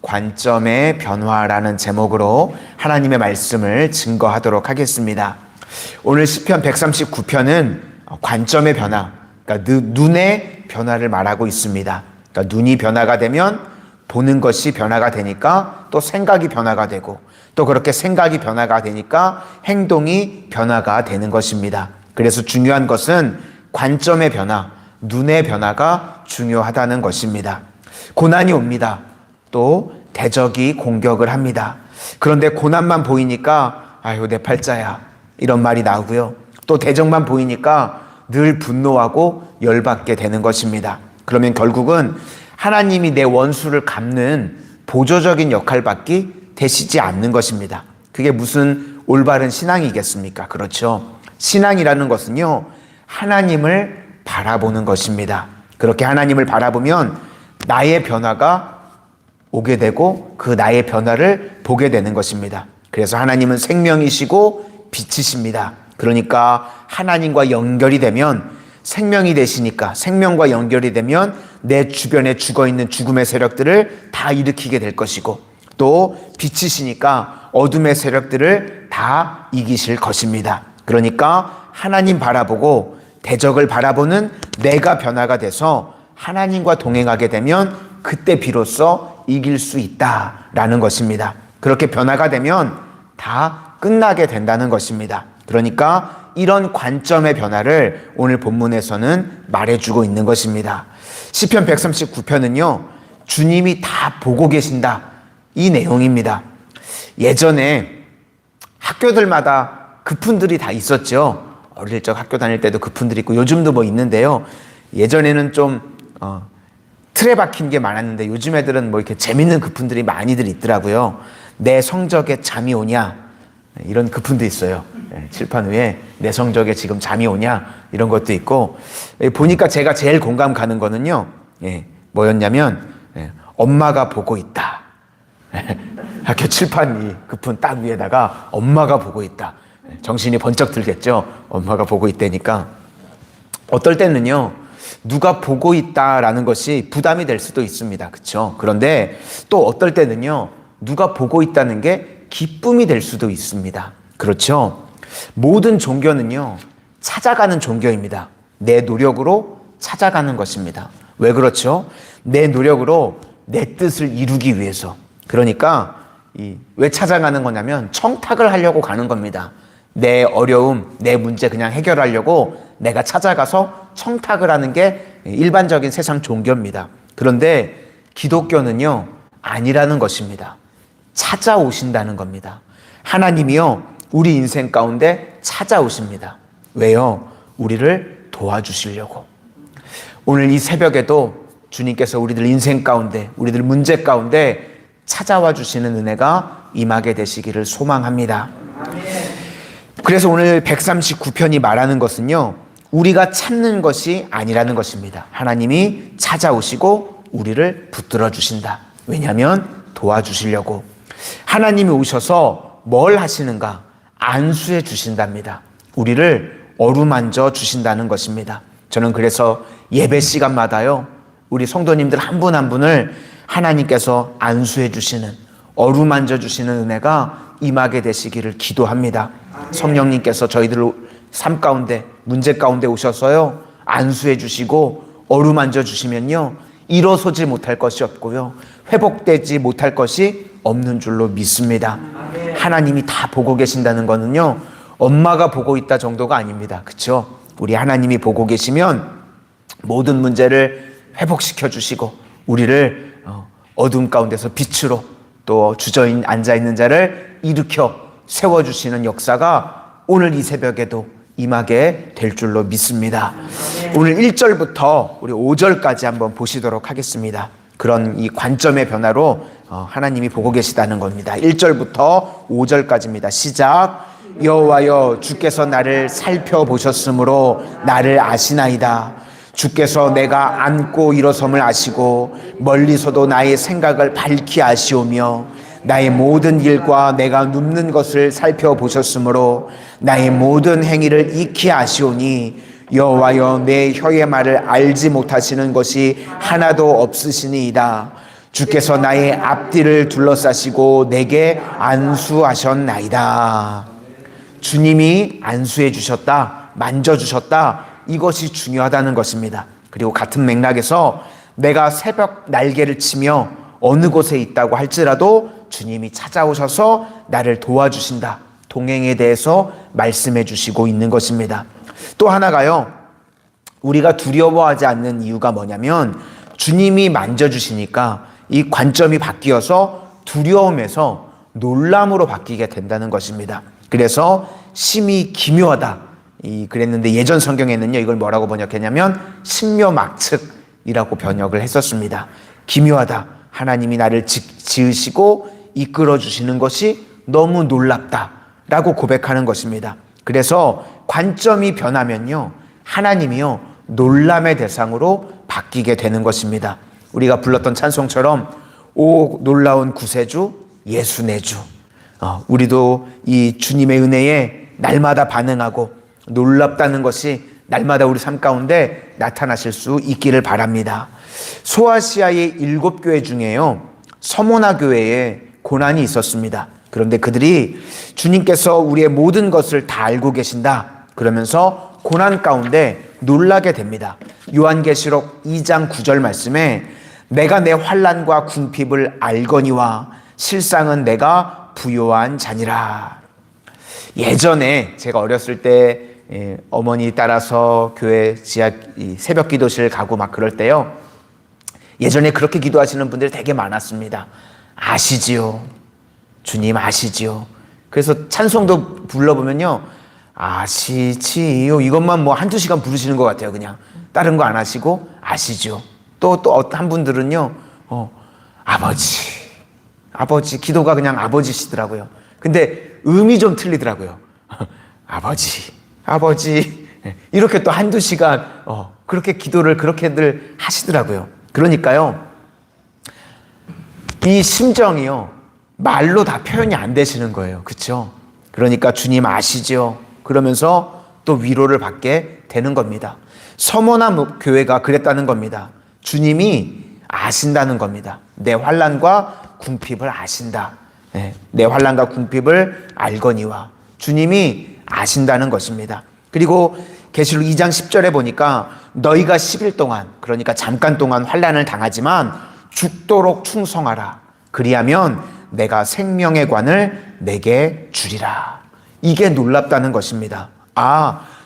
관점의 변화라는 제목으로 하나님의 말씀을 증거하도록 하겠습니다. 오늘 시편 139편은 관점의 변화, 그러니까 눈의 변화를 말하고 있습니다. 그러니까 눈이 변화가 되면 보는 것이 변화가 되니까 또 생각이 변화가 되고, 또 그렇게 생각이 변화가 되니까 행동이 변화가 되는 것입니다. 그래서 중요한 것은 관점의 변화, 눈의 변화가 중요하다는 것입니다. 고난이 옵니다. 또 대적이 공격을 합니다. 그런데 고난만 보이니까 아유 내 팔자야 이런 말이 나오고요. 또 대적만 보이니까 늘 분노하고 열받게 되는 것입니다. 그러면 결국은 하나님이 내 원수를 갚는 보조적인 역할밖에 되시지 않는 것입니다. 그게 무슨 올바른 신앙이겠습니까? 그렇죠. 신앙이라는 것은요, 하나님을 바라보는 것입니다. 그렇게 하나님을 바라보면 나의 변화가 오게 되고 그 나의 변화를 보게 되는 것입니다. 그래서 하나님은 생명이시고 빛이십니다. 그러니까 하나님과 연결이 되면 생명이 되시니까, 생명과 연결이 되면 내 주변에 죽어있는 죽음의 세력들을 다 일으키게 될 것이고, 또 빛이시니까 어둠의 세력들을 다 이기실 것입니다. 그러니까 하나님 바라보고 대적을 바라보는 내가 변화가 돼서 하나님과 동행하게 되면 그때 비로소 이길 수 있다라는 것입니다. 그렇게 변화가 되면 다 끝나게 된다는 것입니다. 그러니까 이런 관점의 변화를 오늘 본문에서는 말해주고 있는 것입니다. 시편 139편은요, 주님이 다 보고 계신다, 이 내용입니다. 예전에 학교들마다 그분들이 다 있었죠. 어릴 적 학교 다닐 때도 그분들이 있고 요즘도 뭐 있는데요. 예전에는 좀 틀에 박힌 게 많았는데 요즘 애들은 뭐 이렇게 재밌는 그분들이 많이들 있더라고요. 내 성적에 잠이 오냐, 이런 그분도 있어요. 칠판 위에 내 성적에 지금 잠이 오냐, 이런 것도 있고, 보니까 제가 제일 공감 가는 거는요, 뭐였냐면 엄마가 보고 있다. 학교 칠판 이 그분 딱 위에다가 엄마가 보고 있다. 정신이 번쩍 들겠죠. 엄마가 보고 있다니까. 어떨 때는요, 누가 보고 있다라는 것이 부담이 될 수도 있습니다. 그렇죠? 그런데 또 어떨 때는요, 누가 보고 있다는 게 기쁨이 될 수도 있습니다. 그렇죠? 모든 종교는요, 찾아가는 종교입니다. 내 노력으로 찾아가는 것입니다. 왜 그렇죠? 내 노력으로 내 뜻을 이루기 위해서. 그러니까 왜 찾아가는 거냐면 청탁을 하려고 가는 겁니다. 내 어려움, 내 문제 그냥 해결하려고 내가 찾아가서 청탁을 하는 게 일반적인 세상 종교입니다. 그런데 기독교는요, 아니라는 것입니다. 찾아오신다는 겁니다. 하나님이요, 우리 인생 가운데 찾아오십니다. 왜요? 우리를 도와주시려고. 오늘 이 새벽에도 주님께서 우리들 인생 가운데, 우리들 문제 가운데 찾아와 주시는 은혜가 임하게 되시기를 소망합니다. 그래서 오늘 139편이 말하는 것은요, 우리가 찾는 것이 아니라는 것입니다. 하나님이 찾아오시고 우리를 붙들어 주신다. 왜냐하면 도와주시려고. 하나님이 오셔서 뭘 하시는가? 안수해 주신답니다. 우리를 어루만져 주신다는 것입니다. 저는 그래서 예배 시간마다요, 우리 성도님들 한 분 한 분을 하나님께서 안수해 주시는, 어루만져 주시는 은혜가 임하게 되시기를 기도합니다. 성령님께서 저희들 삶 가운데, 문제 가운데 오셔서요, 안수해 주시고 어루만져 주시면요, 일어서지 못할 것이 없고요, 회복되지 못할 것이 없는 줄로 믿습니다. 하나님이 다 보고 계신다는 거는요, 엄마가 보고 있다 정도가 아닙니다. 그렇죠? 우리 하나님이 보고 계시면 모든 문제를 회복시켜 주시고 우리를 어둠 가운데서 빛으로, 또 앉아있는 자를 일으켜 세워주시는 역사가 오늘 이 새벽에도 임하게 될 줄로 믿습니다. 오늘 1절부터 우리 5절까지 한번 보시도록 하겠습니다. 그런 이 관점의 변화로 하나님이 보고 계시다는 겁니다. 1절부터 5절까지입니다. 시작. 여호와여, 주께서 나를 살펴보셨으므로 나를 아시나이다. 주께서 내가 앉고 일어섬을 아시고 멀리서도 나의 생각을 밝히 아시오며 나의 모든 일과 내가 눕는 것을 살펴보셨으므로 나의 모든 행위를 익히 아시오니 여호와여, 내 혀의 말을 알지 못하시는 것이 하나도 없으시니이다. 주께서 나의 앞뒤를 둘러싸시고 내게 안수하셨나이다. 주님이 안수해 주셨다, 만져주셨다, 이것이 중요하다는 것입니다. 그리고 같은 맥락에서 내가 새벽 날개를 치며 어느 곳에 있다고 할지라도 주님이 찾아오셔서 나를 도와주신다, 동행에 대해서 말씀해 주시고 있는 것입니다. 또 하나가요, 우리가 두려워하지 않는 이유가 뭐냐면 주님이 만져주시니까 이 관점이 바뀌어서 두려움에서 놀람으로 바뀌게 된다는 것입니다. 그래서 심히 기묘하다 그랬는데 예전 성경에는요 이걸 뭐라고 번역했냐면 신묘막측이라고 번역을 했었습니다. 기묘하다, 하나님이 나를 지으시고 이끌어 주시는 것이 너무 놀랍다라고 고백하는 것입니다. 그래서 관점이 변하면요 하나님이요 놀람의 대상으로 바뀌게 되는 것입니다. 우리가 불렀던 찬송처럼 오 놀라운 구세주 예수 내 주, 우리도 이 주님의 은혜에 날마다 반응하고 놀랍다는 것이 날마다 우리 삶 가운데 나타나실 수 있기를 바랍니다. 소아시아의 7교회 중에요 서모나 교회에 고난이 있었습니다. 그런데 그들이 주님께서 우리의 모든 것을 다 알고 계신다 그러면서 고난 가운데 놀라게 됩니다. 요한계시록 2장 9절 말씀에 내가 내 환난과 궁핍을 알거니와 실상은 내가 부요한 자니라. 예전에 제가 어렸을 때 어머니 따라서 교회 지하 새벽 기도실 가고 막 그럴 때요 예전에 그렇게 기도하시는 분들이 되게 많았습니다. 아시지요? 주님 아시지요? 그래서 찬송도 불러보면요 아시지요 이것만 뭐 한두 시간 부르시는 것 같아요. 그냥 다른 거 안 하시고 아시죠. 또 한 분들은요 아버지 기도가 그냥 아버지시더라고요. 근데 음이 좀 틀리더라고요. 아버지 이렇게 또 한두 시간 그렇게 기도를 그렇게들 하시더라고요. 그러니까요 이 심정이요 말로 다 표현이 안 되시는 거예요. 그렇죠? 그러니까 주님 아시죠? 그러면서 또 위로를 받게 되는 겁니다. 서모나 교회가 그랬다는 겁니다. 주님이 아신다는 겁니다. 내 환난과 궁핍을 아신다. 내 환난과 궁핍을 알거니와 주님이 아신다는 것입니다. 그리고 계시록 2장 10절에 보니까 너희가 10일 동안 그러니까 잠깐 동안 환난을 당하지만 죽도록 충성하라. 그리하면 내가 생명의 관을 내게 주리라. 이게 놀랍다는 것입니다.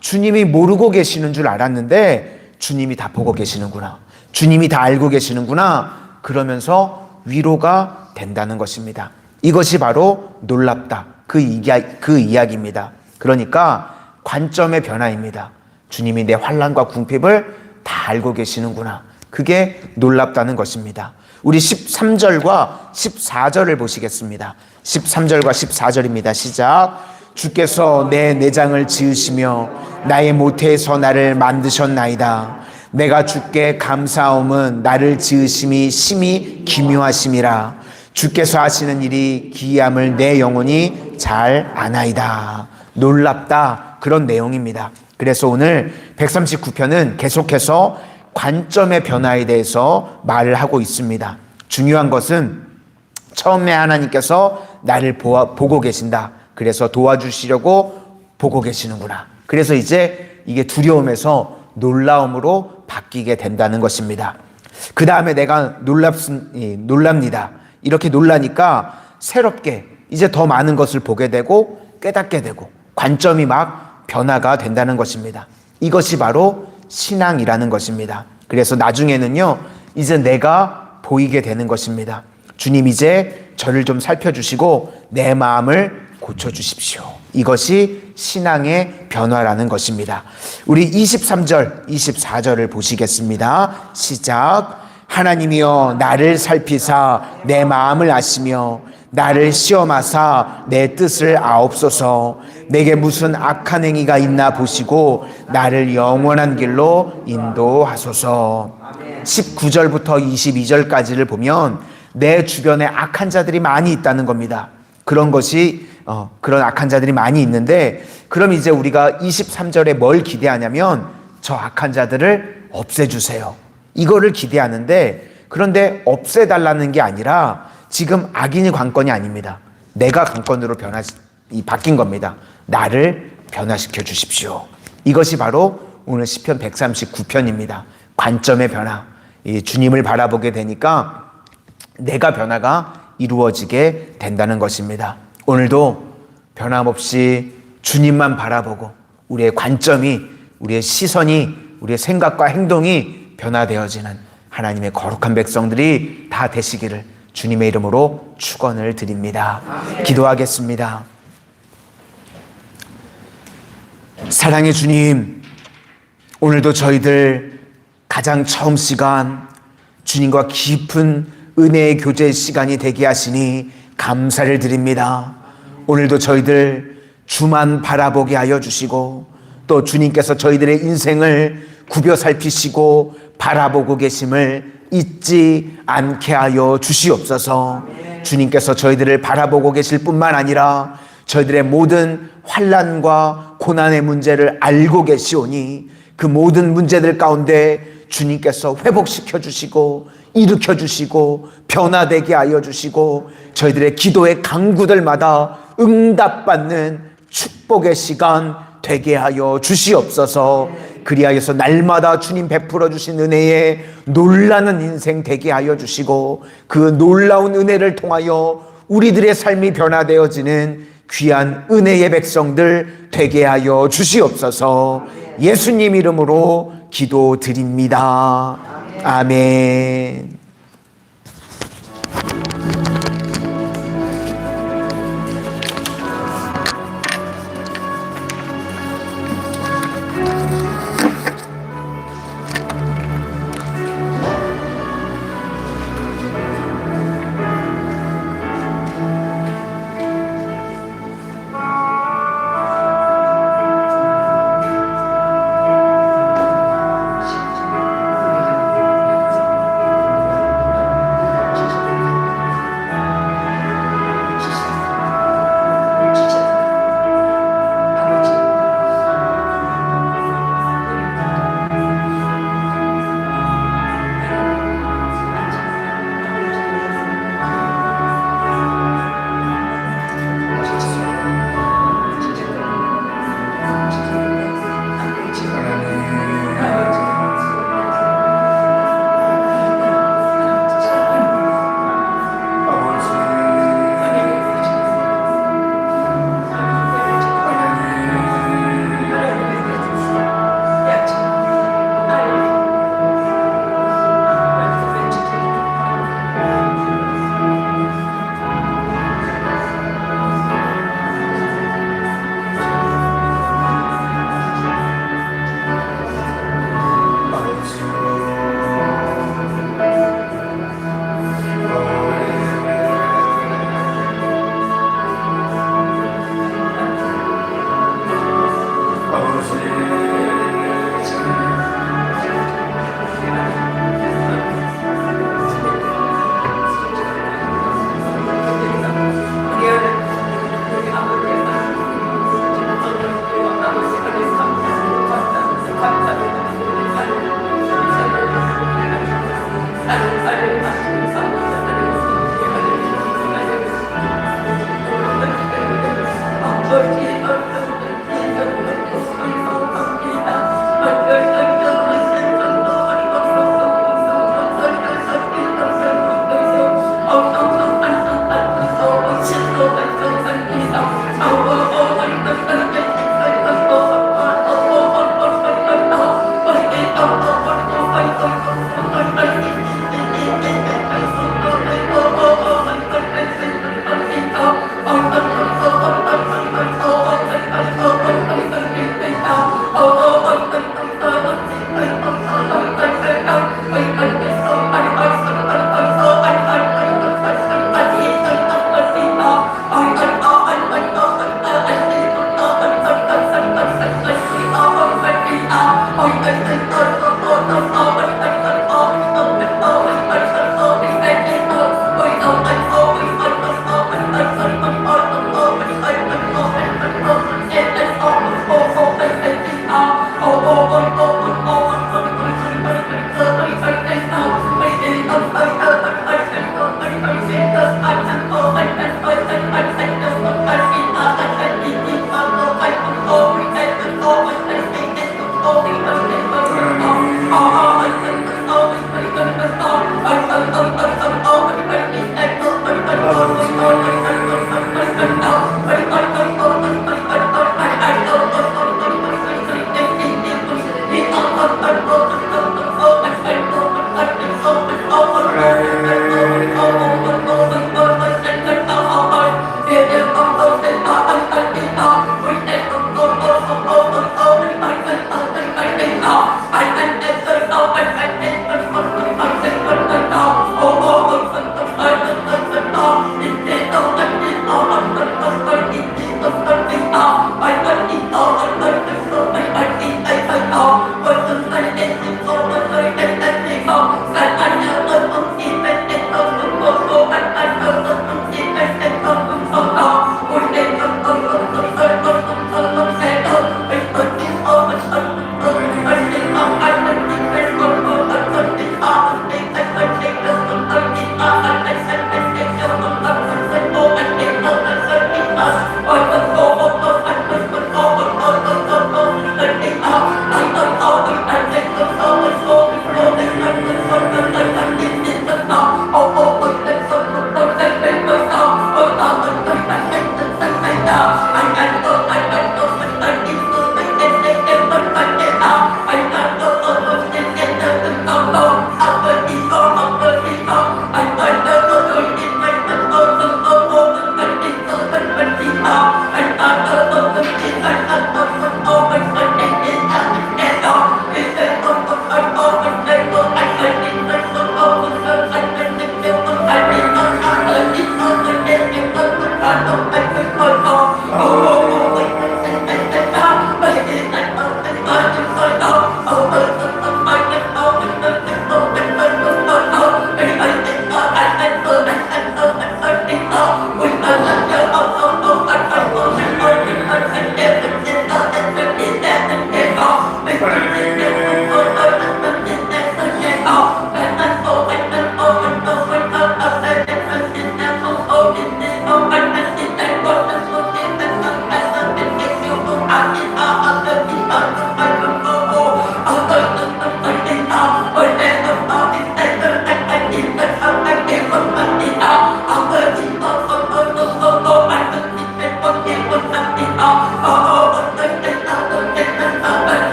주님이 모르고 계시는 줄 알았는데 주님이 다 보고 계시는구나. 주님이 다 알고 계시는구나. 그러면서 위로가 된다는 것입니다. 이것이 바로 놀랍다. 그 이야기입니다. 그러니까 관점의 변화입니다. 주님이 내 환난과 궁핍을 다 알고 계시는구나. 그게 놀랍다는 것입니다. 우리 13절과 14절을 보시겠습니다. 13절과 14절입니다. 시작. 주께서 내 내장을 지으시며 나의 모태에서 나를 만드셨나이다. 내가 주께 감사함은 나를 지으심이 심히 기묘하심이라. 주께서 하시는 일이 기이함을 내 영혼이 잘 아나이다. 놀랍다. 그런 내용입니다. 그래서 오늘 139편은 계속해서 관점의 변화에 대해서 말을 하고 있습니다. 중요한 것은 처음에 하나님께서 나를 보고 계신다. 그래서 도와주시려고 보고 계시는구나. 그래서 이제 이게 두려움에서 놀라움으로 바뀌게 된다는 것입니다. 그 다음에 내가 놀랍니다. 이렇게 놀라니까 새롭게 이제 더 많은 것을 보게 되고 깨닫게 되고 관점이 막 변화가 된다는 것입니다. 이것이 바로 신앙이라는 것입니다. 그래서 나중에는요 이제 내가 보이게 되는 것입니다. 주님 이제 저를 좀 살펴주시고 내 마음을 고쳐주십시오. 이것이 신앙의 변화라는 것입니다. 우리 23절, 24절을 보시겠습니다. 시작. 하나님이여 나를 살피사 내 마음을 아시며 나를 시험하사 내 뜻을 아옵소서. 내게 무슨 악한 행위가 있나 보시고 나를 영원한 길로 인도하소서. 19절부터 22절까지를 보면 내 주변에 악한 자들이 많이 있다는 겁니다. 그런 악한 자들이 많이 있는데 그럼 이제 우리가 23절에 뭘 기대하냐면 저 악한 자들을 없애주세요. 이거를 기대하는데 그런데 없애달라는 게 아니라 지금 악인이 관건이 아닙니다. 내가 관건으로 바뀐 겁니다. 나를 변화시켜 주십시오. 이것이 바로 오늘 시편 139편입니다. 관점의 변화. 이 주님을 바라보게 되니까 내가 변화가 이루어지게 된다는 것입니다. 오늘도 변함없이 주님만 바라보고 우리의 관점이, 우리의 시선이, 우리의 생각과 행동이 변화되어지는 하나님의 거룩한 백성들이 다 되시기를 주님의 이름으로 축원을 드립니다. 기도하겠습니다. 사랑의 주님, 오늘도 저희들 가장 처음 시간 주님과 깊은 은혜의 교제 시간이 되게 하시니 감사를 드립니다. 오늘도 저희들 주만 바라보게 하여 주시고 또 주님께서 저희들의 인생을 굽여 살피시고 바라보고 계심을 잊지 않게 하여 주시옵소서. 주님께서 저희들을 바라보고 계실 뿐만 아니라 저희들의 모든 환난과 고난의 문제를 알고 계시오니 그 모든 문제들 가운데 주님께서 회복시켜 주시고 일으켜 주시고 변화되게 하여 주시고 저희들의 기도의 간구들마다 응답받는 축복의 시간 되게 하여 주시옵소서. 그리하여서 날마다 주님 베풀어 주신 은혜에 놀라는 인생 되게 하여 주시고 그 놀라운 은혜를 통하여 우리들의 삶이 변화되어지는 귀한 은혜의 백성들 되게 하여 주시옵소서. 예수님 이름으로 기도드립니다. 아멘.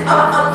Oh,